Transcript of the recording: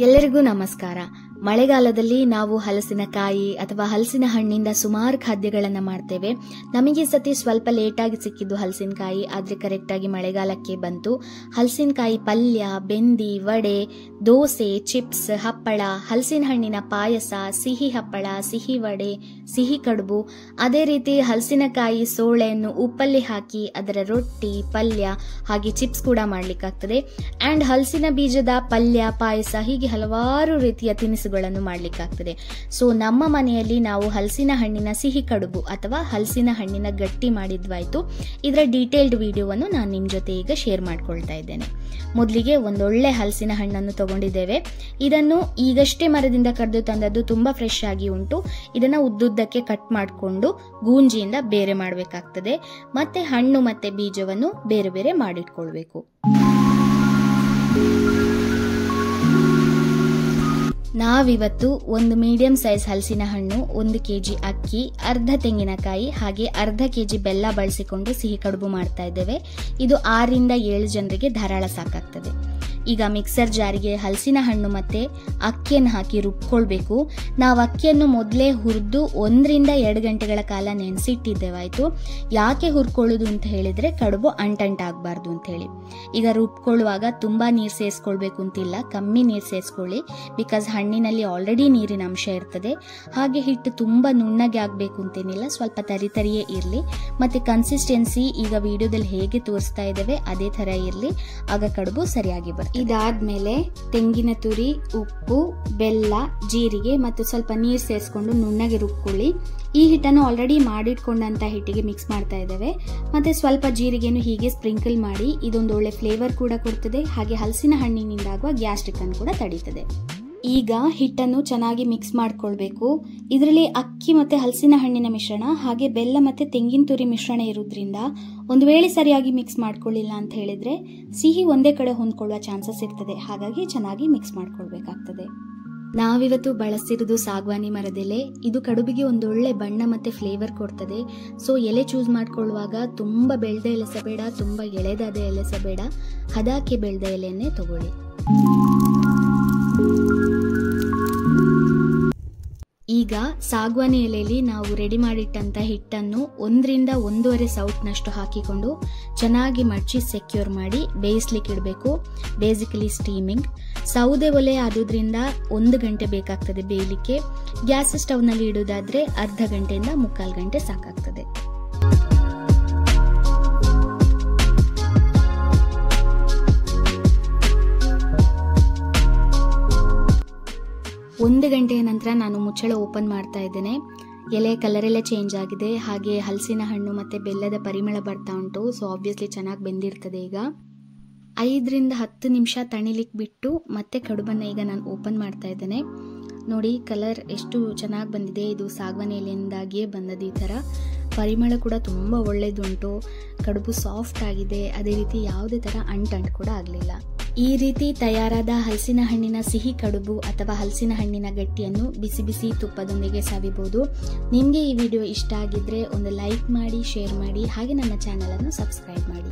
ಎಲ್ಲರಿಗೂ ನಮಸ್ಕಾರ. ಮಳೆಗಾಲದಲ್ಲಿ ನಾವು ಹಲಸಿನಕಾಯಿ ಅಥವಾ ಹಲಸಿನ ಹಣ್ಣಿಂದ ಸುಮಾರು ಖಾದ್ಯಗಳನ್ನು ಮಾಡ್ತೇವೆ. ನಮಗೆ ಸತಿ ಸ್ವಲ್ಪ ಲೇಟಾಗಿ ಸಿಕ್ಕಿದ್ದು ಹಲಸಿನಕಾಯಿ, ಆದರೆ ಕರೆಕ್ಟಾಗಿ ಮಳೆಗಾಲಕ್ಕೆ ಬಂತು. ಹಲಸಿನಕಾಯಿ ಪಲ್ಯ, ಬೆಂದಿ, ವಡೆ, ದೋಸೆ, ಚಿಪ್ಸ್, ಹಪ್ಪಳ, ಹಲಸಿನ ಹಣ್ಣಿನ ಪಾಯಸ, ಸಿಹಿ ಹಪ್ಪಳ, ಸಿಹಿ ವಡೆ, ಸಿಹಿ ಕಡುಬು, ಅದೇ ರೀತಿ ಹಲಸಿನಕಾಯಿ ಸೋಳೆಯನ್ನು ಉಪ್ಪಲ್ಲಿ ಹಾಕಿ ಅದರ ರೊಟ್ಟಿ, ಪಲ್ಯ ಹಾಗೆ ಚಿಪ್ಸ್ ಕೂಡ ಮಾಡ್ಲಿಕ್ಕಾಗ್ತದೆ. ಅಂಡ್ ಹಲಸಿನ ಬೀಜದ ಪಲ್ಯ, ಪಾಯಸ ಹೀಗೆ ಹಲವಾರು ರೀತಿಯ ತಿನಿಸುಗಳನ್ನು ಮಾಡ್ಲಿಕ್ಕಾಗ್ತದೆ. ಸೊ ನಮ್ಮ ಮನೆಯಲ್ಲಿ ನಾವು ಹಲಸಿನ ಹಣ್ಣಿನ ಸಿಹಿ ಕಡುಬು ಅಥವಾ ಹಲಸಿನ ಹಣ್ಣಿನ ಗಟ್ಟಿ ಮಾಡಿದ್ವಾಯ್ತು. ಇದರ ಡೀಟೇಲ್ಡ್ ವಿಡಿಯೋವನ್ನು ನಾನು ನಿಮ್ಮ ಜೊತೆ ಈಗ ಶೇರ್ ಮಾಡ್ಕೊಳ್ತಾ ಇದ್ದೇನೆ. ಮೊದಲಿಗೆ ಒಂದೊಳ್ಳೆ ಹಲಸಿನ ಹಣ್ಣನ್ನು ತಗೊಂಡಿದ್ದೇವೆ. ಇದನ್ನು ಈಗಷ್ಟೇ ಮರದಿಂದ ಕರೆದು ತಂದದ್ದು, ತುಂಬಾ ಫ್ರೆಶ್ ಆಗಿ ಉಂಟು. ಇದನ್ನ ಉದ್ದುದ್ದಕ್ಕೆ ಕಟ್ ಮಾಡಿಕೊಂಡು ಗೂಂಜಿಯಿಂದ ಬೇರೆ ಮಾಡಬೇಕಾಗ್ತದೆ. ಮತ್ತೆ ಹಣ್ಣು ಮತ್ತೆ ಬೀಜವನ್ನು ಬೇರೆ ಬೇರೆ ಮಾಡಿಟ್ಕೊಳ್ಬೇಕು. ನಾವಿವತ್ತು ಒಂದು ಮೀಡಿಯಂ ಸೈಜ್ ಹಲಸಿನ ಹಣ್ಣು, 1 ಕೆಜಿ ಅಕ್ಕಿ, ಅರ್ಧ ತೆಂಗಿನಕಾಯಿ ಹಾಗೆ ಅರ್ಧ ಕೆಜಿ ಬೆಲ್ಲ ಬಳಸಿಕೊಂಡು ಸಿಹಿ ಕಡುಬು ಮಾಡ್ತಾ ಇದ್ದೇವೆ. ಇದು 6 ರಿಂದ 7 ಜನರಿಗೆ ಧಾರಾಳ ಸಾಕಾಗ್ತದೆ. ಈಗ ಮಿಕ್ಸರ್ ಜಾರಿಗೆ ಹಲಸಿನ ಹಣ್ಣು ಮತ್ತೆ ಅಕ್ಕಿಯನ್ನು ಹಾಕಿ ರುಬ್ಕೊಳ್ಬೇಕು. ನಾವು ಅಕ್ಕಿಯನ್ನು ಮೊದಲೇ ಹುರಿದು 1 ರಿಂದ 2 ಗಂಟೆಗಳ ಕಾಲ ನೆನೆಸಿಟ್ಟಿದ್ದೇವಾಯ್ತು. ಯಾಕೆ ಹುರ್ಕೊಳ್ಳೋದು ಅಂತ ಹೇಳಿದ್ರೆ ಕಡುಬು ಅಂಟಂಟಾಗಬಾರ್ದು ಅಂತ ಹೇಳಿ. ಈಗ ರುಬ್ಕೊಳ್ಳುವಾಗ ತುಂಬಾ ನೀರು ಸೇರಿಸ್ಕೊಳ್ಬೇಕು ಅಂತಿಲ್ಲ, ಕಮ್ಮಿ ನೀರು ಸೇರಿಸ್ಕೊಳ್ಳಿ. ಬಿಕಾಸ್ ಹಣ್ಣಿನಲ್ಲಿ ಆಲ್ರೆಡಿ ನೀರಿನ ಅಂಶ ಇರ್ತದೆ. ಹಾಗೆ ಹಿಟ್ಟು ತುಂಬಾ ನುಣ್ಣಗೆ ಆಗ್ಬೇಕು ಅಂತೇನಿಲ್ಲ, ಸ್ವಲ್ಪ ತರಿತರಿಯೇ ಇರಲಿ. ಮತ್ತೆ ಕನ್ಸಿಸ್ಟೆನ್ಸಿ ಈಗ ವಿಡಿಯೋದಲ್ಲಿ ಹೇಗೆ ತೋರಿಸ್ತಾ ಇದ್ದೇವೆ ಅದೇ ತರ ಇರಲಿ, ಆಗ ಕಡುಬು ಸರಿಯಾಗಿ ಬರ್ತದೆ. ಇದಾದ್ಮೇಲೆ ತೆಂಗಿನ ತುರಿ, ಉಪ್ಪು, ಬೆಲ್ಲ, ಜೀರಿಗೆ ಮತ್ತು ಸ್ವಲ್ಪ ನೀರು ಸೇರಿಸ್ಕೊಂಡು ನುಣ್ಣಗೆ ರುಬ್ಕೊಳ್ಳಿ. ಈ ಹಿಟ್ಟನ್ನು ಆಲ್ರೆಡಿ ಮಾಡಿಟ್ಕೊಂಡಂತ ಹಿಟ್ಟಿಗೆ ಮಿಕ್ಸ್ ಮಾಡ್ತಾ ಇದ್ದೇವೆ. ಮತ್ತೆ ಸ್ವಲ್ಪ ಜೀರಿಗೆನು ಹೀಗೆ ಸ್ಪ್ರಿಂಕಲ್ ಮಾಡಿ, ಇದೊಂದು ಒಳ್ಳೆ ಫ್ಲೇವರ್ ಕೂಡ ಕೊಡ್ತದೆ. ಹಾಗೆ ಹಲಸಿನ ಹಣ್ಣಿನಿಂದಾಗುವ ಗ್ಯಾಸ್ಟ್ರಿಕ್ ಅನ್ನು ಕೂಡ ತಡೀತದೆ. ಈಗ ಹಿಟ್ಟನ್ನು ಚೆನ್ನಾಗಿ ಮಿಕ್ಸ್ ಮಾಡ್ಕೊಳ್ಬೇಕು. ಇದರಲ್ಲಿ ಅಕ್ಕಿ ಮತ್ತೆ ಹಲಸಿನ ಹಣ್ಣಿನ ಮಿಶ್ರಣ ಹಾಗೆ ಬೆಲ್ಲ ಮತ್ತೆ ತೆಂಗಿನ ತುರಿ ಮಿಶ್ರಣ ಇರೋದ್ರಿಂದ ಒಂದು ವೇಳೆ ಸರಿಯಾಗಿ ಮಿಕ್ಸ್ ಮಾಡ್ಕೊಳ್ಳಿಲ್ಲ ಅಂತ ಹೇಳಿದ್ರೆ ಸಿಹಿ ಒಂದೇ ಕಡೆ ಹೊಂದ್ಕೊಳ್ಳುವ ಚಾನ್ಸಸ್ ಇರ್ತದೆ. ಹಾಗಾಗಿ ಚೆನ್ನಾಗಿ ಮಿಕ್ಸ್ ಮಾಡ್ಕೊಳ್ಬೇಕಾಗ್ತದೆ. ನಾವಿವತ್ತು ಬಳಸಿರುವುದು ಸಾಗವಾನಿ ಮರದೆಲೆ. ಇದು ಕಡುಬಿಗೆ ಒಂದೊಳ್ಳೆ ಬಣ್ಣ ಮತ್ತೆ ಫ್ಲೇವರ್ ಕೊಡ್ತದೆ. ಸೊ ಎಲೆ ಚೂಸ್ ಮಾಡ್ಕೊಳ್ಳುವಾಗ ತುಂಬಾ ಬೆಳೆದ ಎಲೆ ಸಹ ಬೇಡ, ತುಂಬಾ ಎಳೆದಾದ ಎಲೆ ಸಹ ಬೇಡ, ಹದಕ್ಕೆ ಬೆಳೆದ ಎಲೆಯನ್ನೇ ತಗೊಳ್ಳಿ. ಈಗ ಸಾಗವಾನಿ ಎಲೆಯಲ್ಲಿ ನಾವು ರೆಡಿ ಮಾಡಿಟ್ಟಂತ ಹಿಟ್ಟನ್ನು 1 ರಿಂದ 1.5 ಸೌಟ್ನಷ್ಟು ಹಾಕಿಕೊಂಡು ಚೆನ್ನಾಗಿ ಮಡಚಿ ಸೆಕ್ಯೂರ್ ಮಾಡಿ ಬೇಯಿಸ್ಲಿಕ್ಕೆ ಇಡಬೇಕು. Basically steaming. ಸೌದೆ ಒಲೆ ಆದ್ರಿಂದ 1 ಗಂಟೆ ಬೇಕಾಗ್ತದೆ ಬೇಯಲಿಕ್ಕೆ. ಗ್ಯಾಸ್ ಸ್ಟವ್ನಲ್ಲಿ ಇಡೋದಾದ್ರೆ ಅರ್ಧ ಗಂಟೆಯಿಂದ 3/4 ಗಂಟೆ ಸಾಕಾಗ್ತದೆ. ಒಂದು ಗಂಟೆಯ ನಂತರ ನಾನು ಮುಚ್ಚಳ ಓಪನ್ ಮಾಡ್ತಾ ಇದ್ದೇನೆ. ಎಲೆ ಕಲರ್ ಎಲ್ಲ ಚೇಂಜ್ ಆಗಿದೆ. ಹಾಗೆ ಹಲಸಿನ ಹಣ್ಣು ಮತ್ತೆ ಬೆಲ್ಲದ ಪರಿಮಳ ಬರ್ತಾ ಉಂಟು. ಸೊ ಆಬ್ವಿಯಸ್ಲಿ ಚೆನ್ನಾಗಿ ಬೆಂದಿರ್ತದೆ. ಈಗ 5 ರಿಂದ 10 ನಿಮಿಷ ತಣಿಲಿಕ್ಕೆ ಬಿಟ್ಟು ಮತ್ತೆ ಕಡುಬನ್ನು ಈಗ ನಾನು ಓಪನ್ ಮಾಡ್ತಾ ಇದ್ದೇನೆ. ನೋಡಿ ಕಲರ್ ಎಷ್ಟು ಚೆನ್ನಾಗಿ ಬಂದಿದೆ. ಇದು ಸಾಗವಾನಿ ಎಲೆಯಿಂದಾಗಿಯೇ ಬಂದದ್ದು. ಈ ಥರ ಪರಿಮಳ ಕೂಡ ತುಂಬ ಒಳ್ಳೆಯದುಂಟು. ಕಡುಬು ಸಾಫ್ಟ್ ಆಗಿದೆ. ಅದೇ ರೀತಿ ಯಾವುದೇ ಥರ ಅಂಟು ಕೂಡ ಆಗಲಿಲ್ಲ. ಈ ರೀತಿ ತಯಾರಾದ ಹಲಸಿನ ಹಣ್ಣಿನ ಸಿಹಿ ಕಡುಬು ಅಥವಾ ಹಲಸಿನ ಹಣ್ಣಿನ ಗಟ್ಟಿಯನ್ನು ಬಿಸಿ ಬಿಸಿ ತುಪ್ಪದೊಂದಿಗೆ ಸವಿಬಹುದು. ನಿಮಗೆ ಈ ವಿಡಿಯೋ ಇಷ್ಟ ಆಗಿದ್ರೆ ಒಂದು ಲೈಕ್ ಮಾಡಿ, ಶೇರ್ ಮಾಡಿ, ಹಾಗೆ ನನ್ನ ಚಾನಲ್ ಅನ್ನು ಸಬ್ಸ್ಕ್ರೈಬ್ ಮಾಡಿ.